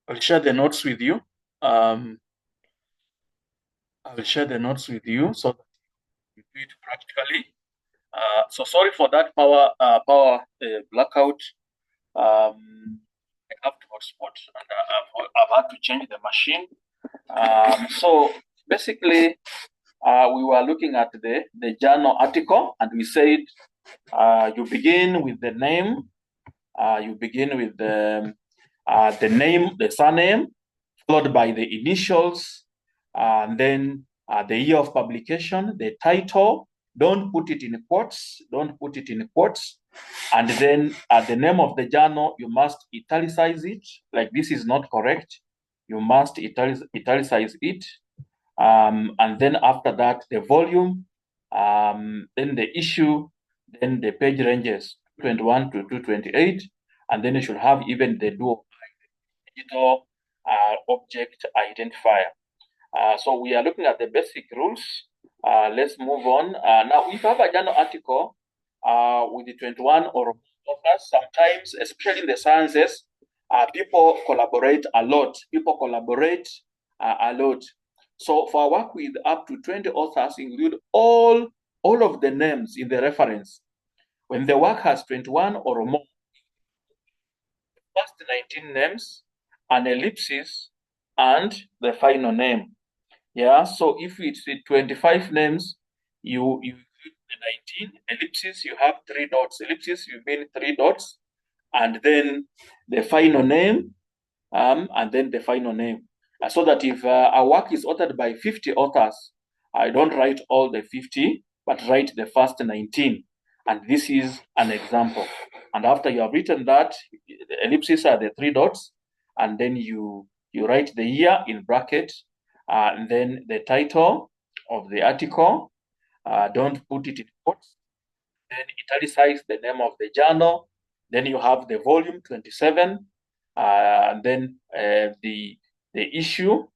I'll share the notes with you. Um, I'll share the notes with you so that you do it practically. So sorry for that power blackout. I have to hotspot and I've had to change the machine. So basically, we were looking at the journal article, and we said you begin with the name. You begin with the name, the surname, followed by the initials, and then the year of publication, the title. Don't put it in quotes. Don't put it in quotes. And then the name of the journal, you must italicize it. Like this is not correct. You must italicize it. And then after that, the volume, then the issue, then the page ranges 21 to 228, and then you should have even the dual digital object identifier. So we are looking at the basic rules. Let's move on. Now, if you have a journal article with the 21 or authors, sometimes, especially in the sciences, people collaborate a lot. People collaborate a lot. So for work with up to 20 authors, include all of the names in the reference. When the work has 21 or more, first 19 names, an ellipsis, and the final name. Yeah, so if it's 25 names, you include the 19 ellipses, you have 3 dots. Ellipses, you mean 3 dots, and then the final name, and then the final name. So that if a work is authored by 50 authors, I don't write all the 50, but write the first 19. And this is an example. And after you have written that, the ellipses are the 3 dots, and then you write the year in bracket, and then the title of the article. Don't put it in quotes. Then italicize the name of the journal. Then you have the volume 27, and then the issue,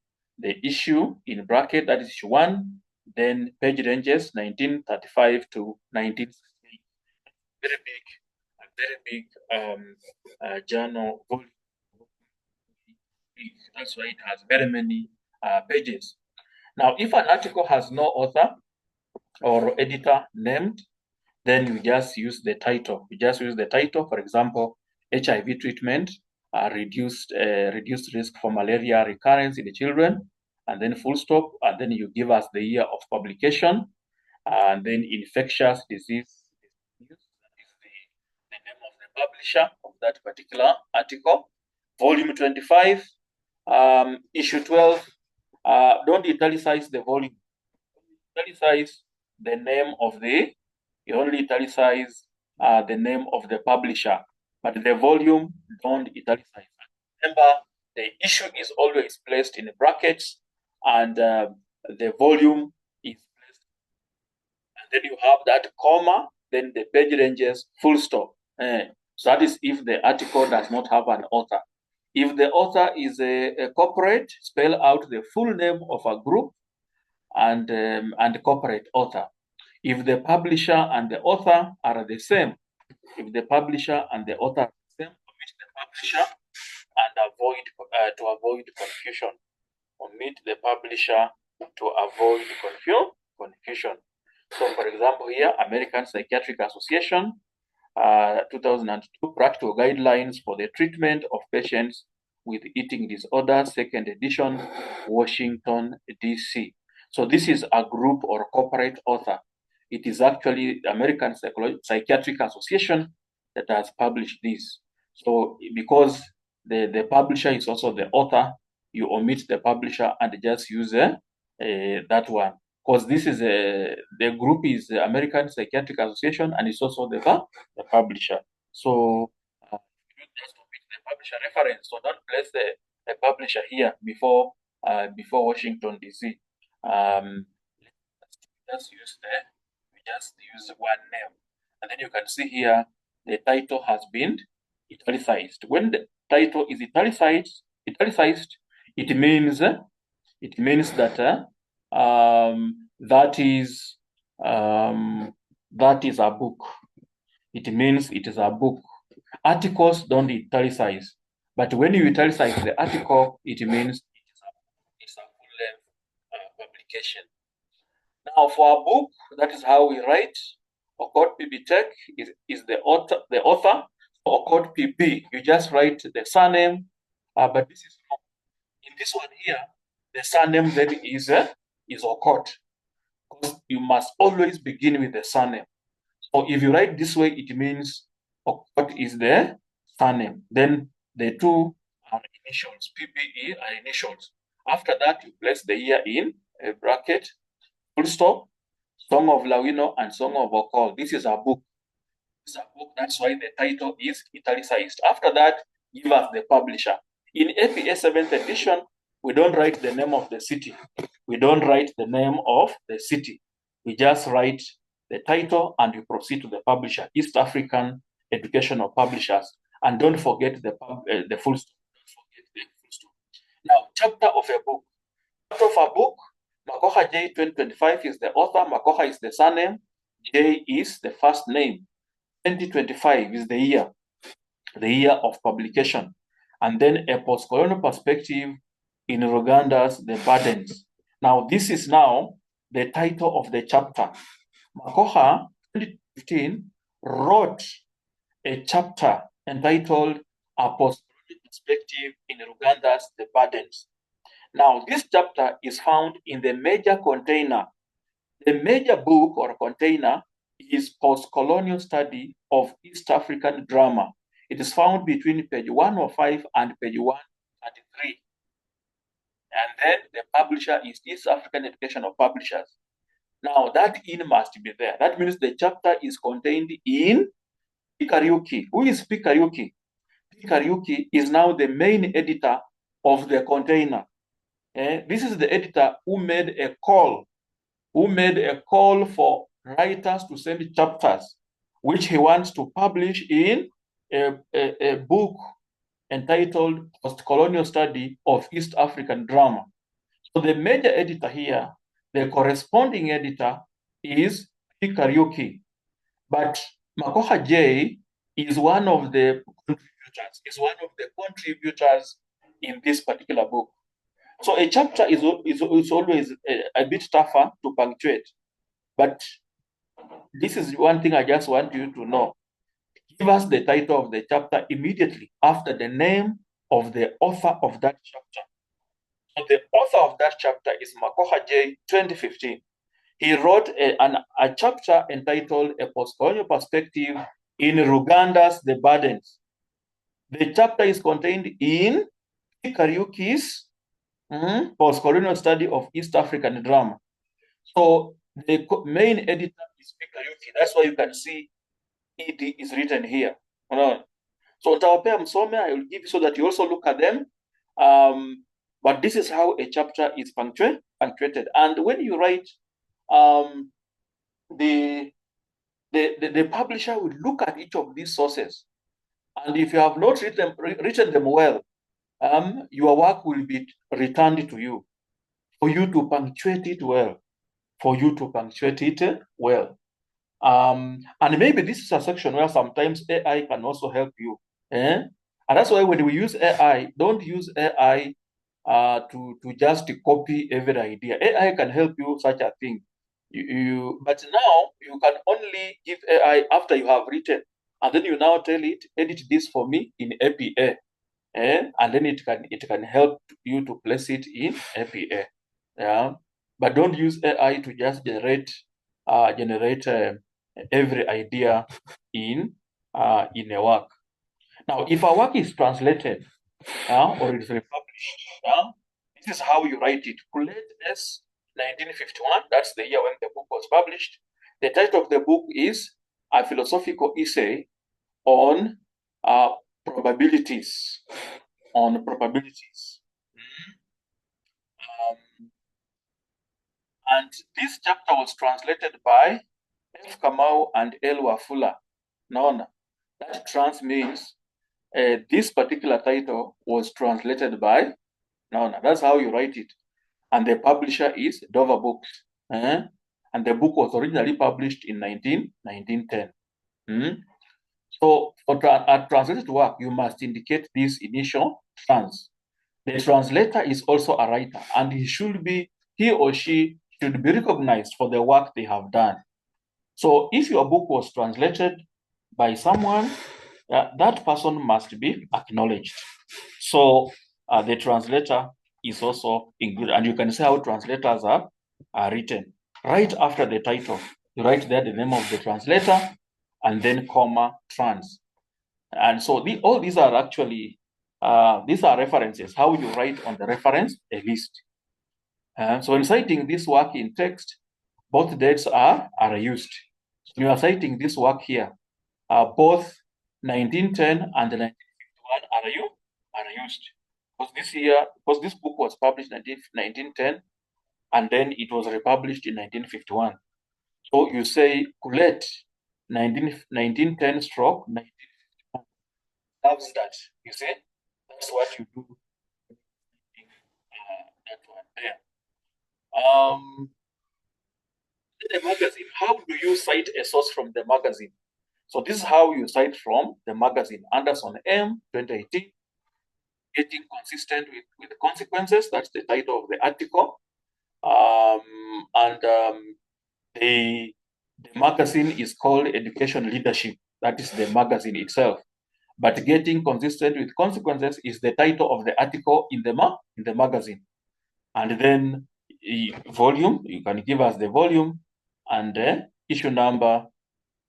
in bracket, that is issue 1. Then page ranges 1935 to 1968. Very big journal volume. That's why it has very many pages. Now, if an article has no author or editor named, then you just use the title. You just use the title. For example, HIV treatment, reduced risk for malaria recurrence in the children, and then full stop, and then you give us the year of publication, and then infectious disease news, that is the name of the publisher of that particular article. Volume 25, issue 12. Don't italicize the volume. Italicize the name of you only italicize the name of the publisher, but the volume don't italicize. Remember, the issue is always placed in brackets, and the volume is placed. And then you have that comma, then the page ranges, full stop. So that is if the article does not have an author. If the author is a corporate, spell out the full name of a group and corporate author. If the publisher and the author are the same, if the publisher and the author are the same, omit the publisher and to avoid confusion. Omit the publisher to avoid confusion. So, for example, here, American Psychiatric Association, 2002 Practical Guidelines for the Treatment of Patients with Eating Disorders, second edition, Washington, D.C. So this is a group or corporate author. It is actually the American Psychiatric Association that has published this. So because the publisher is also the author, you omit the publisher and just use that one. Because this is the group is the American Psychiatric Association, and it's also the publisher. So you just omit the publisher reference. So don't place the publisher here before Washington D.C. Just use one name, and then you can see here the title has been italicized. When the title is italicized, it means that that is a book. It means it is a book. Articles don't italicize. But when you italicize the article, it means it's a full-length publication. Now, for a book, that is how we write. Okot PB Tech is the author. For Okot PB, you just write the surname. But this is not. In this one here, the surname then is Okot, because you must always begin with the surname. So if you write this way, it means Okot is the surname. Then the two are initials. PBE are initials. After that, you place the year in a bracket, full stop, Song of Lawino and Song of Okol. This is a book. This is a book. That's why the title is italicized. After that, give us the publisher. In APA 7th edition, we don't write the name of the city. We don't write the name of the city. We just write the title and we proceed to the publisher, East African Educational Publishers. And don't forget the full stop. Don't forget the full stop. Now, chapter of a book. Chapter of a book, Makoha J 2025 is the author, Makoha is the surname, J is the first name. 2025 is the year of publication. And then a post-colonial perspective in Uganda's The Burdens. Now, this is now the title of the chapter. Makoha, 2015, wrote a chapter entitled A Post-Colonial Perspective in Uganda's The Burdens. Now, this chapter is found in the major container. The major book or container is Post-Colonial Study of East African Drama. It is found between page 105 and page 133. And then the publisher is East African Educational Publishers. Now, that in must be there. That means the chapter is contained in Pikariuki. Who is Pikariuki? Pikariuki is now the main editor of the container. This is the editor who made a call for writers to send chapters, which he wants to publish in a book entitled Post-Colonial Study of East African Drama. So the major editor here, the corresponding editor is Pikariuki. But Makoha J is one of the contributors in this particular book. So a chapter is always a bit tougher to punctuate. But this is one thing I just want you to know. Give us the title of the chapter immediately after the name of the author of that chapter. So the author of that chapter is Makoha J 2015. He wrote a chapter entitled A Post-Colonial Perspective in Uganda's The Burdens. The chapter is contained in Kariuki's Post-Colonial Study of East African Drama. So the main editor is Kariuki. That's why you can see ED is written here. So I will give you so that you also look at them. But this is how a chapter is punctuated. And when you write, the publisher will look at each of these sources. And if you have not written them well, your work will be returned to you for you to punctuate it well. And maybe this is a section where sometimes AI can also help you. And that's why when we use AI, don't use AI to just copy every idea. AI can help you such a thing. But now you can only give AI after you have written, and then you now tell it, edit this for me in APA. And then it can help you to place it in APA. Yeah, but don't use AI to just generate every idea in a work. Now, if a work is translated or it is republished, this is how you write it. Plate S 1951. That's the year when the book was published. The title of the book is A Philosophical Essay on Probabilities. And this chapter was translated by F. Kamau and L. Wafula. Naona. That trans means this particular title was translated by Naona. That's how you write it. And the publisher is Dover Books. And the book was originally published in 1910. So for a translated work, you must indicate this initial trans. The translator is also a writer, and he or she should be recognized for the work they have done. So if your book was translated by someone, that person must be acknowledged. So the translator is also included, and you can see how translators are written. Right after the title, you write there the name of the translator, and then comma trans. And so all these are actually these are references. How you write on the reference a list. So when citing this work in text, both dates are used. So you are citing this work here. Both 1910 and 1951 are used. Because this book was published in 1910, and then it was republished in 1951. So you say Colette 1910 stroke 1951. Loves that. You see, that's what you do. That one there. The magazine. How do you cite a source from the magazine? So this is how you cite from the magazine. Anderson M 2018. Getting consistent with consequences. That's the title of the article. And the magazine is called Education Leadership. That is the magazine itself. But getting consistent with consequences is the title of the article in the magazine. And then volume, you can give us the volume and the issue number,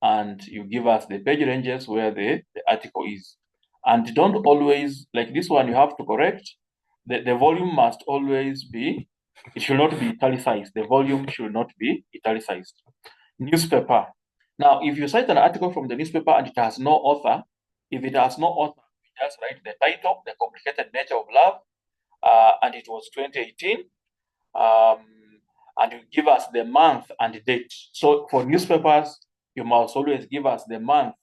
and you give us the page ranges where the article is. And don't always, like this one, you have to correct. The volume must always be, it should not be italicized. The volume should not be italicized. Newspaper. Now, if you cite an article from the newspaper and it has no author, if it has no author, you just write the title, The Complicated Nature of Love, and it was 2018. And you give us the month and the date. So for newspapers, you must always give us the month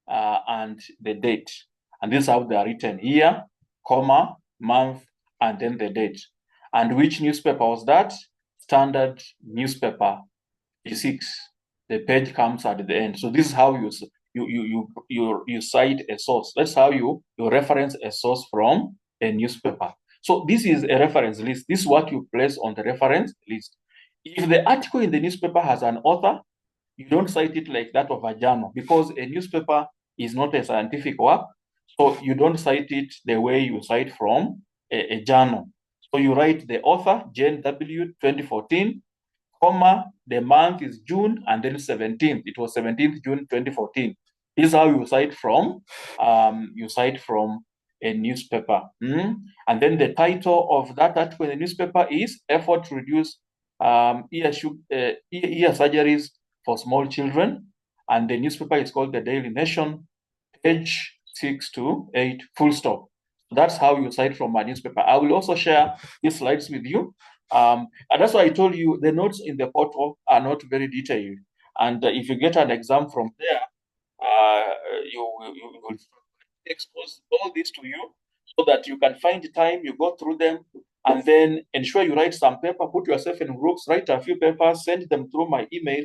and the date. And this is how they are written: year, comma, month, and then the date. And which newspaper was that? Standard newspaper, P6. The page comes at the end. So this is how you cite a source. That's how you reference a source from a newspaper. So this is a reference list. This is what you place on the reference list. If the article in the newspaper has an author, you don't cite it like that of a journal, because a newspaper is not a scientific work. So you don't cite it the way you cite from a journal. So you write the author, Jane W. 2014, comma, the month is June, and then 17th. It was 17th June 2014. This is how you cite from a newspaper. And then the title of that article in the newspaper is Effort to Reduce Ear Surgeries for Small Children. And the newspaper is called the Daily Nation, page 6 to 8, full stop. That's how you cite from my newspaper. I will also share these slides with you. And that's why I told you the notes in the portal are not very detailed. And if you get an exam from there, you will expose all this to you so that you can find time, you go through them, and then ensure you write some paper, put yourself in groups, write a few papers, send them through my email.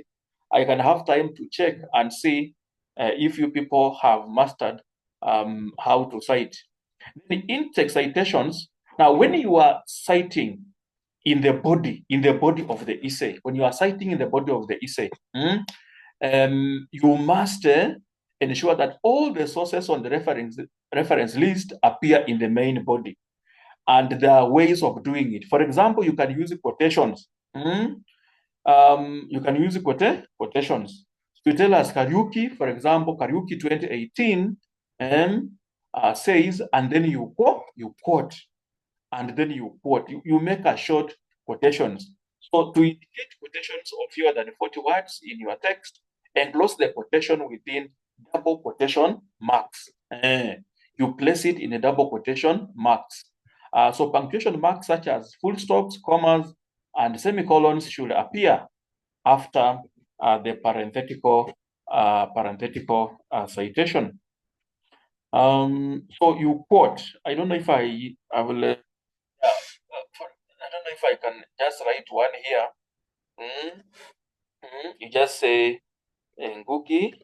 I can have time to check and see if you people have mastered how to cite. The in-text citations. Now, when you are citing in the body of the essay, when you are citing in the body of the essay, you must ensure that all the sources on the reference list appear in the main body. And there are ways of doing it. For example, you can use quotations. You can use quotations. You tell us Kariuki, for example, Kariuki 2018 says, and then you quote, and then you quote. You make a short quotations. So to indicate quotations of fewer than 40 words in your text, enclose the quotation within double quotation marks. You place it in a double quotation marks. So punctuation marks such as full stops, commas, and semicolons should appear after the parenthetical citation. So you quote. I don't know if I will. I don't know if I can just write one here. You just say Ngugi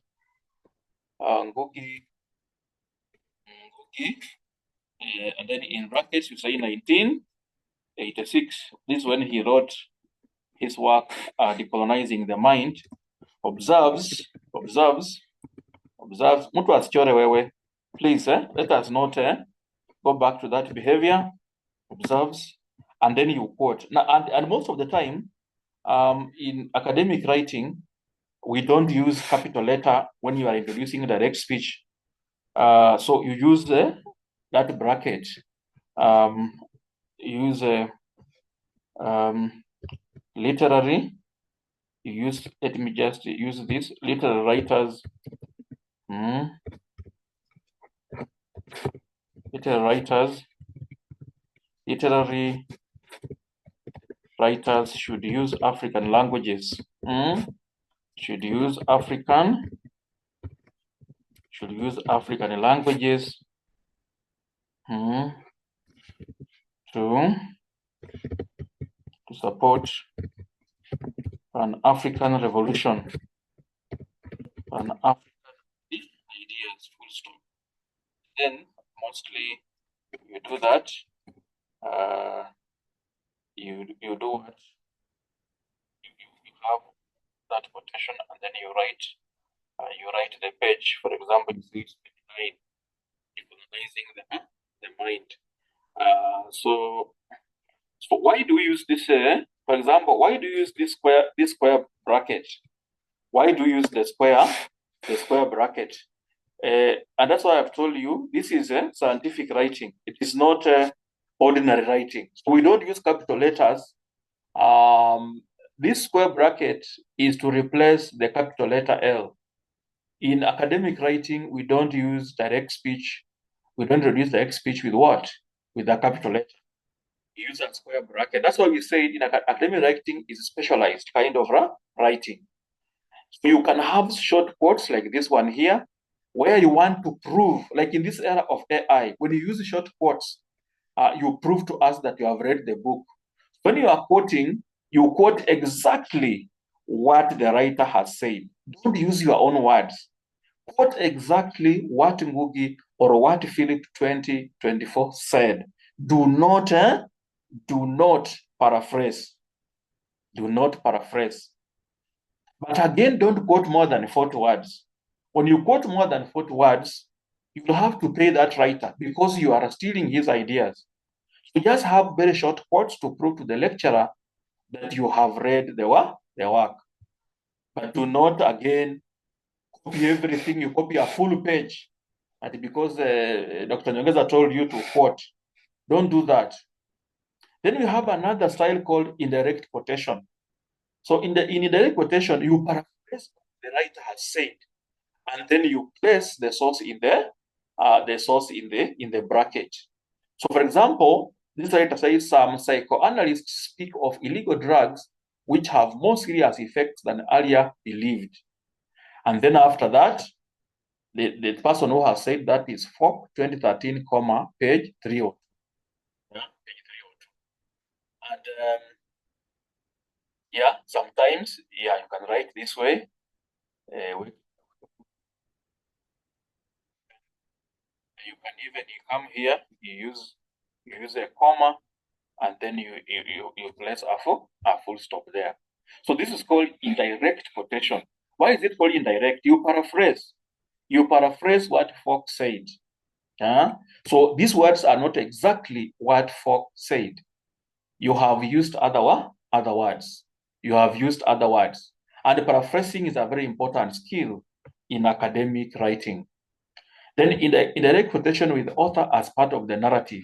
Ngugi, and then in brackets you say 1986. This is when he wrote his work, Decolonizing the Mind. Observes. Mtu asichore wewe. Please, let us not go back to that behavior. Observes, and then you quote. Now, and most of the time, in academic writing, we don't use capital letter when you are introducing direct speech. So you use that bracket. Use literary. You use, let me just use this, literary writers. Literary writers should use African languages. Should use African languages to support an African revolution, an African ideas, full stop. Then mostly you do that. You do what? You have that quotation, and then you write the page. For example, you see 29, decolonizing the mind. So why do we use this? For example, why do you use this square bracket? Why do you use the square bracket? And that's why I've told you this is scientific writing. It is not ordinary writing. So we don't use capital letters. This square bracket is to replace the capital letter L. In academic writing, we don't use direct speech. We don't introduce direct speech with what? With a capital letter. We use a square bracket. That's why we say in academic writing is a specialized kind of writing. So you can have short quotes like this one here, where you want to prove, like in this era of AI, when you use short quotes, you prove to us that you have read the book. When you are quoting, you quote exactly what the writer has said. Don't use your own words. Quote exactly what Ngugi or what Philip 2024 said. Do not paraphrase. Do not paraphrase. But again, don't quote more than 40 words. When you quote more than 40 words, you will have to pay that writer because you are stealing his ideas. So just have very short quotes to prove to the lecturer that you have read the work. But do not, again, copy everything. You copy a full page. And because Dr. Nyongeza told you to quote, don't do that. Then we have another style called indirect quotation. So in indirect quotation, you paraphrase what the writer has said, and then you place the source in the bracket. So, for example, this writer says some psychoanalysts speak of illegal drugs which have more serious effects than earlier believed. And then after that, the person who has said that is Falk 2013, page 302. Yeah, page 302. And yeah, sometimes, yeah, you can write this way. You can even, you come here, you use a comma, and then you place a full stop there. So this is called indirect quotation. Why is it called indirect? You paraphrase. You paraphrase what Falk said. So these words are not exactly what Falk said. You have used other words. You have used other words. And paraphrasing is a very important skill in academic writing. Then in the indirect quotation with the author as part of the narrative.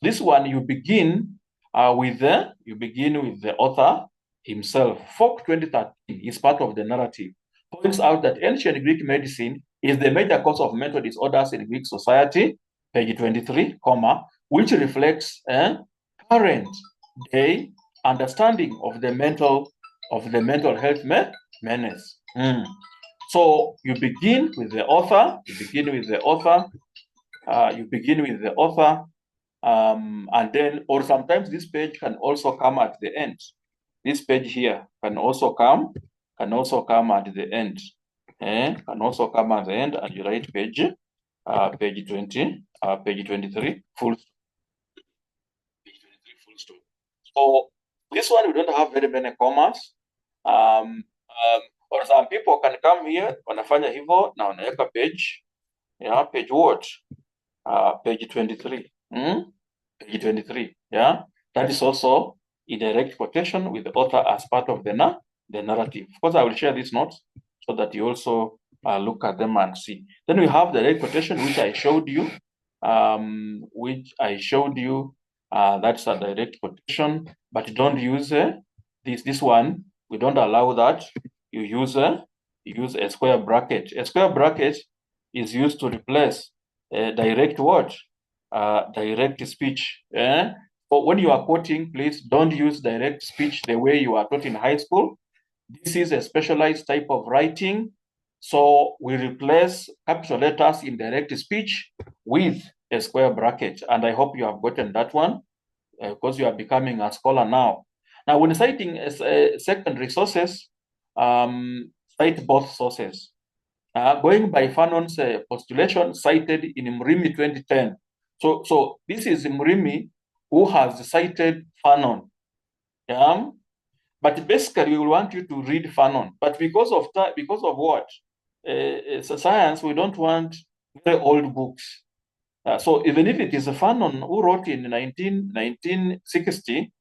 This one you begin with the author himself. Falk 2013 is part of the narrative. Points out that ancient Greek medicine is the major cause of mental disorders in Greek society, page 23, which reflects current day understanding of the mental health menace. So you begin with the author. And then, or sometimes this page can also come at the end. This page here can also come at the end. can also come at the end and you write page 20, page 23, full stop. Page 23, full stop. So this one, we don't have very many commas. Or some people can come here, wanafanya hivyo, na wanaweka page, yeah, page what? Page 23. Page 23, yeah. That is also in direct quotation with the author as part of the narrative. Of course, I will share these notes so that you also look at them and see. Then we have the direct quotation, which I showed you. That's a direct quotation, but don't use this one. We don't allow that. You use a square bracket. A square bracket is used to replace direct what? Direct speech. But when you are quoting, please don't use direct speech the way you are taught in high school. This is a specialized type of writing. So we replace capital letters in direct speech with a square bracket. And I hope you have gotten that one because you are becoming a scholar now. Now, when citing secondary sources, cite both sources. Going by Fanon's postulation cited in Mrimi 2010. So this is Mrimi who has cited Fanon. But basically, we want you to read Fanon. But because of what? Science, we don't want very old books. So even if it is a Fanon who wrote in 1960,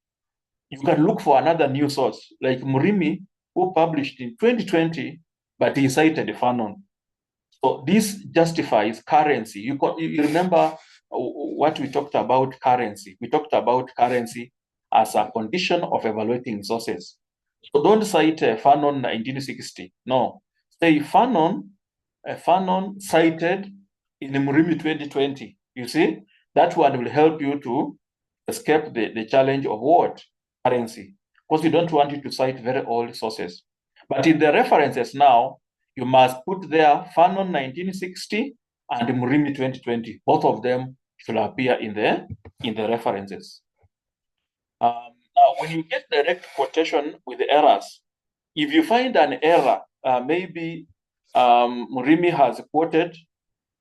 you can look for another new source, like Mrimi, who published in 2020, but he cited Fanon. So this justifies currency. You remember what we talked about currency. We talked about currency as a condition of evaluating sources. So don't cite Fanon 1960. No. Say Fanon cited in Murimi 2020. You see, that one will help you to escape the challenge of what? Currency. Because you don't want you to cite very old sources. But in the references now, you must put there Fanon 1960 and Murimi 2020. Both of them should appear in the references. Now, when you get direct quotation with the errors, if you find an error, maybe Murimi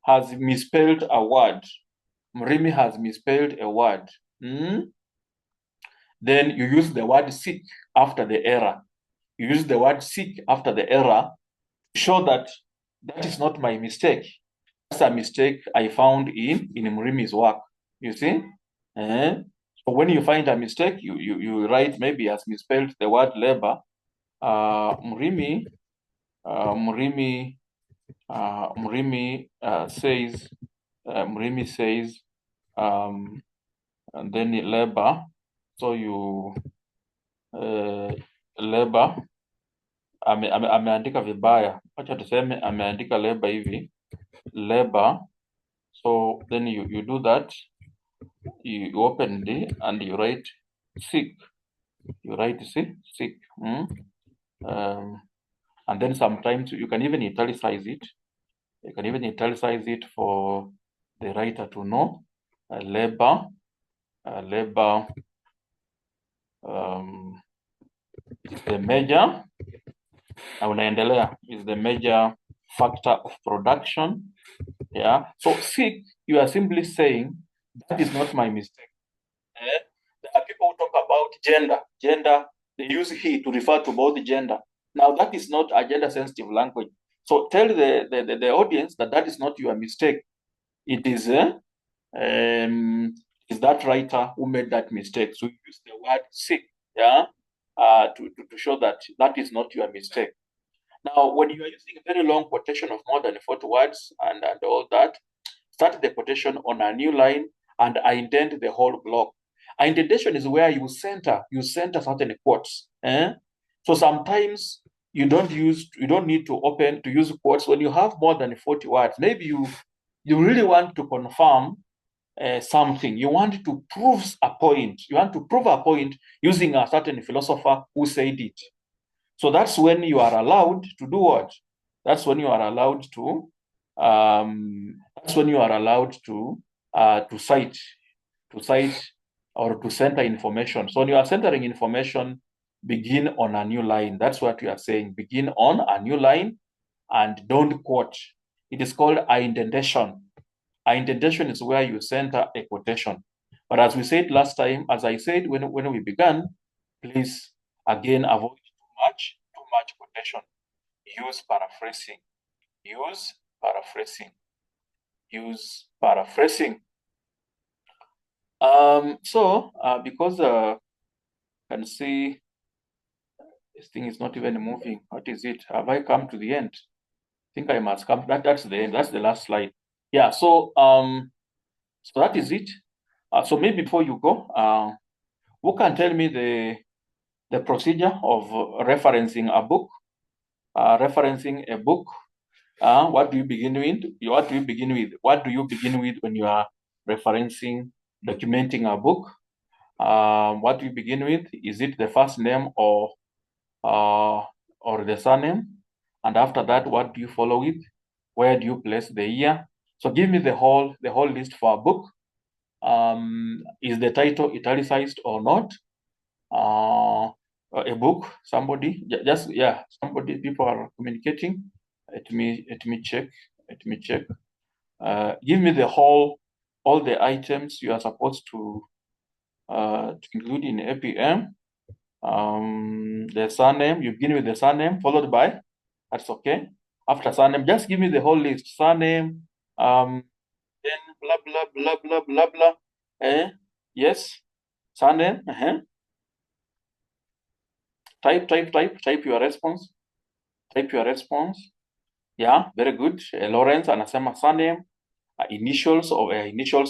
has misspelled a word. Murimi has misspelled a word. Then you use the word seek after the error. You use the word seek after the error to show that is not my mistake. That's a mistake I found in Murimi's work. You see? So when you find a mistake, you write maybe has misspelled the word labor. Murimi says, and then labor. So you labor ameandika vibaya. Acha tuseme ameandika labor hivi. Labor. So then you do that. You open it and you write sick. You write sick. And then sometimes you can even italicize it. You can even italicize it for the writer to know. Labor is the major. Unaendelea is the major factor of production. Yeah. So sick, you are simply saying that is not my mistake. There are people who talk about gender. They use he to refer to both gender. Now that is not a gender sensitive language. So tell the audience that is not your mistake. It is that writer who made that mistake. So you use the word sick, yeah, to show that is not your mistake. Now, when you are using a very long quotation of more than 40 words and all that, start the quotation on a new line and indent the whole block. Indentation is where you center certain quotes. So sometimes you don't need to use quotes when you have more than 40 words. Maybe you really want to confirm something. You want to prove a point. You want to prove a point using a certain philosopher who said it. So that's when you are allowed to do what? That's when you are allowed to. To cite or to center information. So when you are centering information, begin on a new line. That's what you are saying. Begin on a new line and don't quote. It is called a indentation. A indentation is where you center a quotation. But as we said last time, as I said when we began, please again avoid too much quotation. Use paraphrasing. Use paraphrasing. Use paraphrasing. Because you can see this thing is not even moving. What is it? Have I come to the end? I think I must come. That's the end. That's the last slide. Yeah. So that is it. So maybe before you go, who can tell me the procedure of referencing a book? Referencing a book. What do you begin with? What do you begin with? What do you begin with when you are referencing, documenting a book? What do you begin with? Is it the first name or the surname? And after that, what do you follow with? Where do you place the year? So give me the whole list for a book. Is the title italicized or not? A book. Somebody somebody. People are communicating. Let me check. Let me check. Give me all the items you are supposed to include in APM. The surname, you begin with the surname, followed by, that's okay. After surname, just give me the whole list. Surname, then blah, blah, blah, blah, blah, blah. Yes, surname, type your response. Type your response. Yeah, very good. Lawrence anasema surname, initials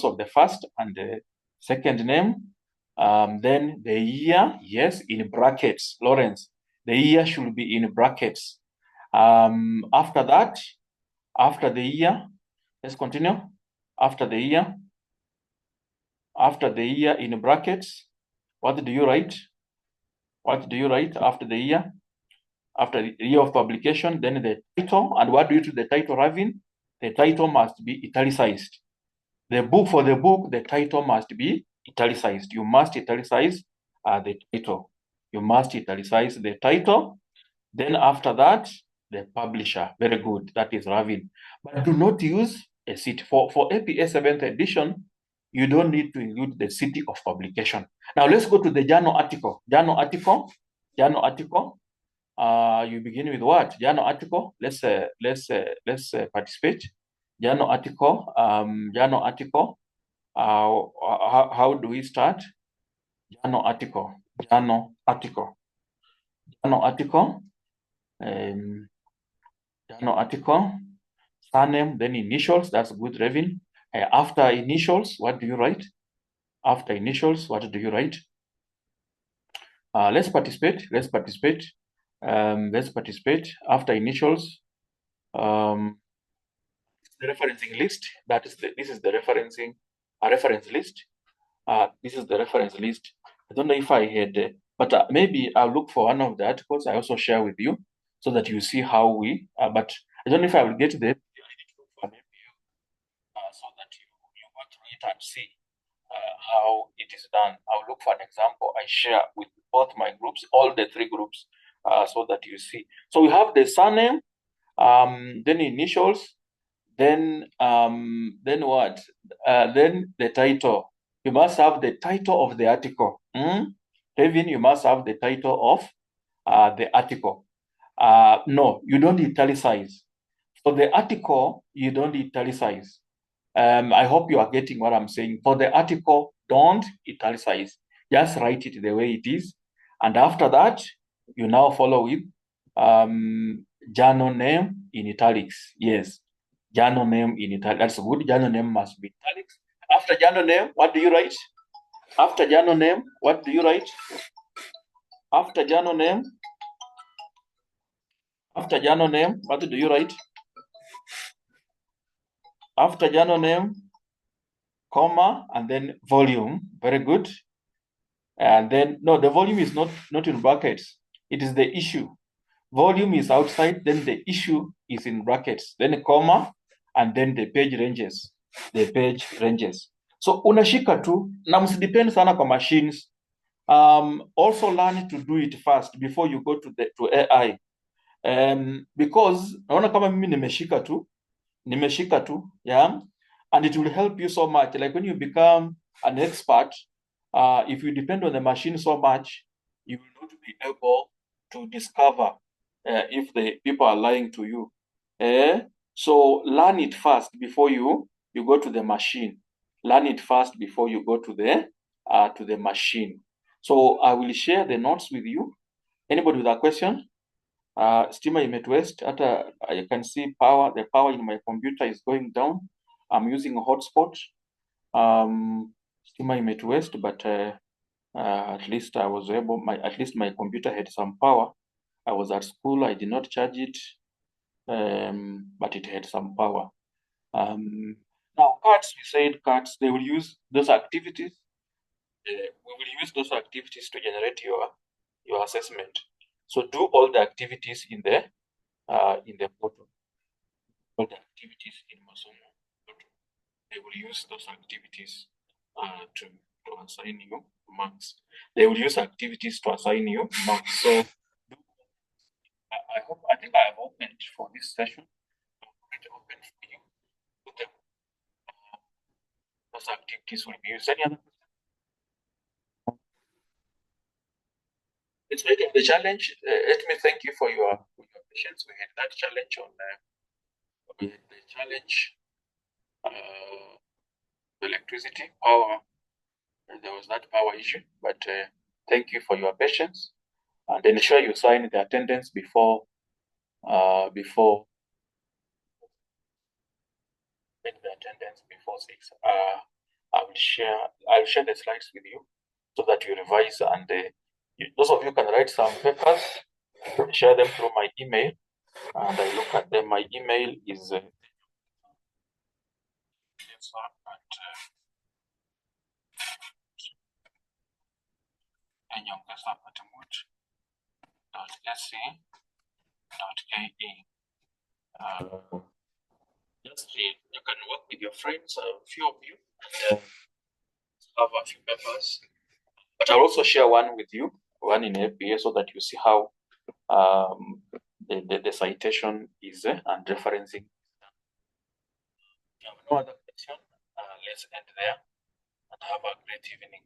of the first and the second name. Then the year, yes, in brackets. Lawrence, the year should be in brackets. After that, after the year, let's continue. After the year in brackets, what do you write? What do you write after the year? After the year of publication, then the title. And what do you do the title, Ravin? The title must be italicized. For the book, the title must be italicized. You must italicize the title. You must italicize the title. Then after that, the publisher. Very good. That is Ravin. But do not use a city. For APA 7th edition, you don't need to include the city of publication. Now let's go to the journal article. Journal article. You begin with what? Journal article. Let's participate. Journal article. How do we start? Journal article. Journal article. Surname, then initials. That's good, Revin. After initials, what do you write? After initials, what do you write? Let's participate. After initials, the referencing list. This is the referencing reference list. This is the reference list. I don't know if I had, but maybe I'll look for one of the articles I also share with you so that you see how we. But I don't know if I will get there. So that you go through it and see how it is done. I'll look for an example I share with both my groups, all the three groups, so that you see. So we have the surname, then initials, then what? Then the title. You must have the title of the article. Kevin, you must have the title of the article. No, you don't italicize. For the article, you don't italicize. I hope you are getting what I'm saying. For the article, don't italicize. Just write it the way it is. And after that, you now follow with journal name in italics. Yes, journal name in italics. That's good. Journal name must be italics. After journal name, what do you write? After journal name, what do you write? After journal name, what do you write? After journal name, comma, and then volume. Very good. And then, no, the volume is not in brackets. It is the issue. Volume is outside, then the issue is in brackets. Then a comma, and then the page ranges. So unashika tu, na msidepend sana kwa machines. Also learn to do it fast before you go to AI. Because naona kama mimi nimeshika tu, yeah, and it will help you so much. Like when you become an expert, if you depend on the machine so much, you will not be able to discover if the people are lying to you. So learn it first before you go to the machine. Learn it first before you go to the machine. So I will share the notes with you. Anybody with a question? Stima imetuest, hata I can see the power in my computer is going down. I'm using a hotspot. Stima imetuest, but at least I was able, at least my computer had some power. I was at school, I did not charge it, but it had some power. Now cards, we said cards, they will use those activities. We will use those activities to generate your assessment. So do all the activities in the portal. All the activities in Masomo portal. They will use those activities to assign you marks. They will use activities to assign you marks. So I think I have opened for this session. It's open for you. Those activities will be used. Any other? It's part of the challenge. Let me thank you for your patience. We had that challenge on we had the challenge electricity power. There was that power issue, but thank you for your patience, and ensure you sign the attendance before make the attendance before 6. I'll share the slides with you so that you revise, and those of you can write some papers, share them through my email, and I look at them. My email is enyongesa@moot.ac.ke. Just you can work with your friends, a few of you, and have a few papers. But I'll also share one with you, one in APA, so that you see how the citation is and referencing. If you have no other question, let's end there and have a great evening.